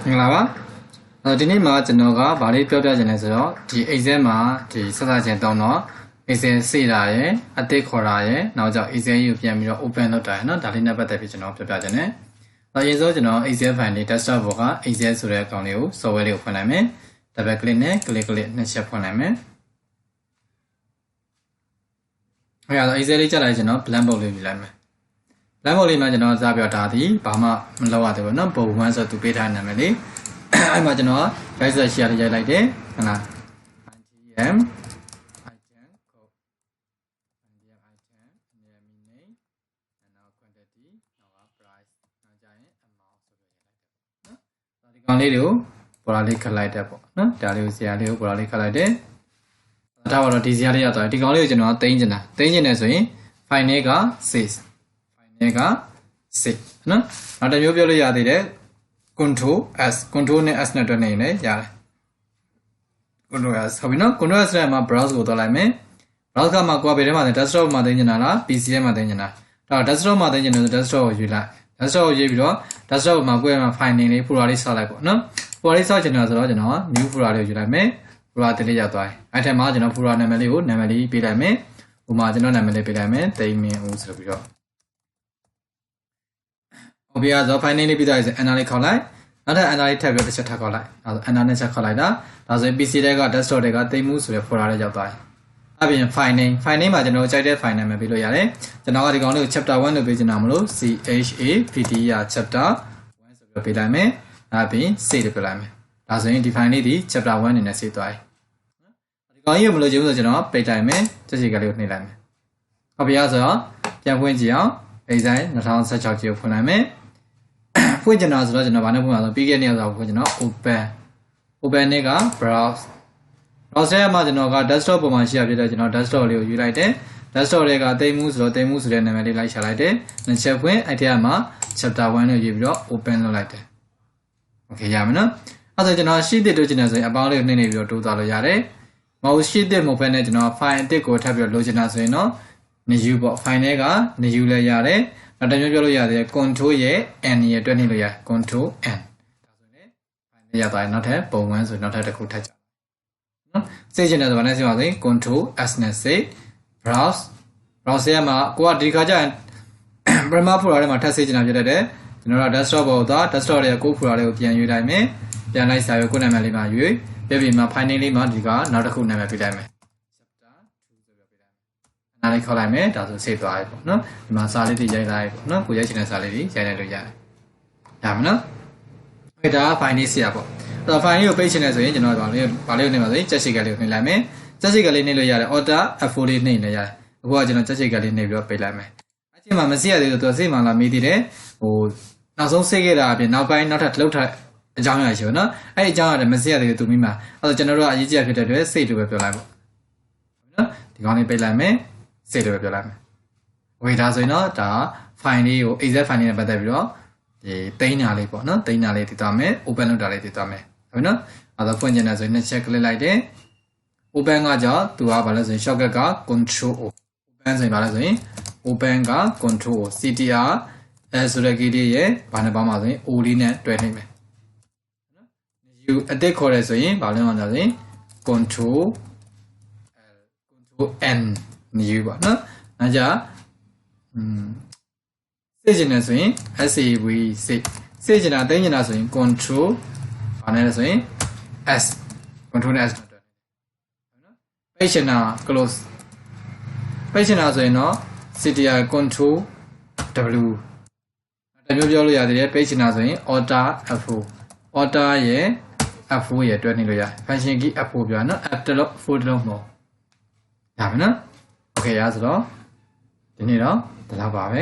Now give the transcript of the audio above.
Ngava. Dini ma jenoga bali pyoda jeneso di exam di sasa jentono exam siraye ate khoraye now jo exam yu pian biro open လုပ်တာနော်ဒါလေးနဲ့ပတ်သက်ပြီးကျွန်တော်ပြောပြခြင်းနဲ့အရင်ဆုံးကျွန်တော် exam file လေး desktop ဘောက exam ဆိုတဲ့အကောင်လေးကို software လေးကိုဖွင့်လိုက်မယ် double click နဲ့ click နှစ်ချက်ဖွင့်လိုက်မယ်အဲ့ဒါ exam လေးချက်လိုက်ကျွန်တော် blank box လေးယူလိုက်မယ် blank box လေးမှာကျွန်တော်စပြောတာဒီဘာမှမလုပ်ရသေးဘူးနော်ပုံမှန်ဆိုသူပေးထားနာမည်လေးအဲ့မှာကျွန်တော် browser share လေးရိုက်လိုက်တယ်ဟုတ်လား ITM item code ITM item name name and now quantity now price နောက်ကြရင် amount ဆိုပြီးရိုက်လိုက်တယ်နော်ဒါဒီကောင်လေးတွေကိုပေါ်လာလေးခတ်လိုက်တယ်ပေါ့နော်ဒါလေးကိုဆရာလေးကိုပေါ်လာလေးခတ်လိုက်တယ်ဒါတော့ဒီဆရာလေးရောက်သွားဒီကောင်လေးကိုကျွန်တော်သိမ်းချင်တယ်ဆိုရင် file နဲ့က 6 file နဲ့က 6နော်နောက်တစ်မျိုးပြောလို့ရသေးတယ် control s control နဲ့ s နဲ့တွဲနေရင်ရတယ် control s ဟုတ်ပြီနော် control s နဲ့မှာ browse ကိုသွားလိုက်မယ် browse ကမှာကိုယ်ဘယ်ထဲမှာလဲ desktop မှာသိချင်တာလား pc မှာသိချင်တာဒါ desktop မှာသိချင်တယ်ဆို desktop ကိုယူလိုက် desktop ကိုရေးပြီးတော့ desktop မှာကိုယ်မှာ file name လေး folder လေးဆောက်လိုက်ပေါ့နော် folder လေးဆောက်ချင်တာဆိုတော့ကျွန်တော် new folder လေးကိုယူလိုက်မယ် folder တစ်လေးရောက်သွားတယ်အဲ့ထက်မှာကျွန်တော် folder နာမည်လေးကိုနာမည်လေးပေးလိုက်မယ်ဟိုမှာကျွန်တော်နာမည်လေးပေးလိုက်မယ်တိမ်မင်းဦးဆိုပြီးတော့ဟိုပြရဆို file name လေးပြီးသွားပြီဆို enter လေးခေါက်လိုက်နောက်ထပ် enter လေးထပ်ပြီးတစ်ချက်ထပ်ခေါက်လိုက်ဒါဆို enter နဲ့ချက်ခေါက်လိုက်တာဒါဆိုရင် PC တွေက desktop တွေကတိမ်မှုဆိုတဲ့ folder လေးရောက်သွားတယ်အပြင် file name မှာကျွန်တော်ကြိုက်တဲ့ file name ပေးလို့ရတယ်ကျွန်တော်ကဒီကောင်လေးကို chapter 1 လို့ပေးချင်တာမလို့ CHAPTR chapter 1ဆိုပြီးပေးလိုက်မယ်အပြင် save လုပ်လိုက်မယ်ဒါဆိုရင်ဒီ file လေးဒီ chapter 1အနေနဲ့ save သွားတယ်ဒီကောင်ကြီးကိုမလို့ချင်ဘူးဆိုကျွန်တော်ပိတ်လိုက်မယ်စက်စီကလေးကိုနှိပ်လိုက်မယ်ဟုတ်ပြီဆိုတော့ပြန်ဖွင့်ကြည့်အောင် exam 2016ကြီးကိုဖွင့်လိုက်မယ်ဖွင့်ချင်တာဆိုတော့ကျွန်တော်ဗာနဲ့ဖွင့်ပါဆိုပြီးခဲ့တဲ့နေ့ဆိုတော့ဖွင့်ကျွန်တော် open နဲ့က browse မှာကျွန်တော်က desktop ပေါ်မှာရှိရပြတဲ့ကျွန်တော် desktop လေးကိုယူလိုက်တယ် desktop တွေကတိမ်မှုဆိုတော့တိမ်မှုဆိုတဲ့နာမည်လေးလိုက်ရှာလိုက်တယ်နှစ်ချက်ဖွင့်အဲ့ဒီမှာ chapter 1လို့ရေးပြီးတော့ open လုပ်လိုက်တယ် okay ရမယ်နော်အဲ့ဒါကျွန်တော် sheet တစ်တို့ချင်တယ်ဆိုရင်အပေါင်းလေးကိုနှိပ်နေပြီးတော့တိုးသွားလို့ရတယ်မဟုတ် sheet တစ်မဟုတ်ဘဲနဲ့ကျွန်တော် file အတစ်ကိုထပ်ပြီးတော့လိုချင်တာဆိုရင်တော့ new ပေါ့ file နဲ့က new လည်းရတယ်နောက်တစ်မျိုးပြောလို့ရတယ် control ရဲ့ n ရဲ့တွဲနေလို့ရ control n ဒါဆိုရင် file နဲ့ရသွားရင်နောက်ထပ်ပုံ1ဆိုနောက်ထပ်တစ်ခုထပ်ကြနော်စေချင်တယ်ဆိုတော့လည်းစေပါစေ control s နဲ့ save browse ရမှာကိုကဒီခါကျရင် primer folder ထဲမှာထပ်စေချင်တာဖြစ်တဲ့ကျွန်တော်တို့ desktop ပေါ်သွား desktop ရဲ့ကို folder လေးကိုပြန်ယူလိုက်မယ်ပြန်လိုက်စာရွက်ကိုနာမည်လေးမှာယူပြီးပြီးမှ file name လေးမှာဒီကနောက်တစ်ခုနာမည်ပေးလိုက်မယ် chapter 2ဆိုပြီးပေးလိုက်မယ်နားလေးခေါက်လိုက်မယ်ဒါဆို save သွားပြီပေါ့နော်ဒီမှာစာလေးတွေရိုက်လိုက်ပေါ့နော်ကိုရိုက်ချင်တဲ့စာလေးတွေရိုက်လိုက်လို့ရတယ်ဒါမှနော်အဲ့ဒါ file လေးစီရပေါ့အဲ့တော့ file လေးကိုပိတ်ချင်တယ်ဆိုရင်ကျွန်တော်ဗာလေးကိုနှိပ်ပါစေချက်ရှိကလေးကိုနှိပ်လိုက်မယ်ချက်ရှိကလေးနှိပ်လို့ရတယ် order F4 လေးနှိပ်နေရတယ်အခုကကျွန်တော်ချက်ရှိကလေးနှိပ်ပြီးတော့ပိတ်လိုက်မယ်အဲ့ချိန်မှာမစီရသေးလို့သူစိတ်မှလာမေးသေးတယ်ဟိုနောက်ဆုံးစိတ်ခဲ့တာအပြင်နောက်ပိုင်းနောက်ထပ်လှုပ်ထအကြောင်းရရှိဘူးနော်အဲ့ဒီအကြောင်းရတယ်မစီရသေးလို့သူမိမှာအဲ့တော့ကျွန်တော်တို့ကအရေးကြီးဖြစ်တဲ့အတွက်စိတ်လိုပဲပြောလိုက်ပေါ့နော်ဒီကောင်းလေးပိတ်လိုက်မယ်စိတ်လိုပဲပြောလိုက်မယ်ဝေဒါဆိုရင်တော့ဒါ file လေးကို exact file နဲ့ပတ်သက်ပြီးတော့ဒီတိန်းတာလေးပေါ့နော်တိန်းတာလေးတည်သွားမယ် open လုပ်တာလေးတည်သွားမယ်ဟုတ်နော်အဲ့တော့ဖွင့်ချင်တယ်ဆိုရင်နှစ်ချက် click လိုက်တယ် open ကကြောင့်သူကဘာလဲဆိုရင် shortcut က control o open ဆိုရင်ဘာလဲဆိုရင် open က control o ctr s ဆိုတဲ့ key လေးရဲ့ဘာနဲ့ပေါင်းပါဆိုရင် o လေးနဲ့တွဲနေမယ်နော် u အတစ်ခေါ်ရဲဆိုရင်ဘာလဲမှဆိုရင် control n new ပေါ့နော်အဲ့ကြစေချင်တယ်ဆိုရင် save စေချင်တာတင်းချင်တာဆိုရင် control ဘာနဲ့လဲဆိုရင် s control နဲ့ s တွဲတယ်နော်ပိတ်ချင်တာ close ပိတ်ချင်တာဆိုရင်တော့ ctr control w တမျိုးပြောလို့ရတယ်ပိတ်ချင်တာဆိုရင် order f4 order ရဲ့ f4 ရဲ့တွဲနေလို့ရ function key f4 ပြောနော် f တလို့ 4 တလို့မဟုတ်ရပါမယ်နော် okay ရဆိုတော့ဒီနေ့တော့ဒီလောက်ပါပဲ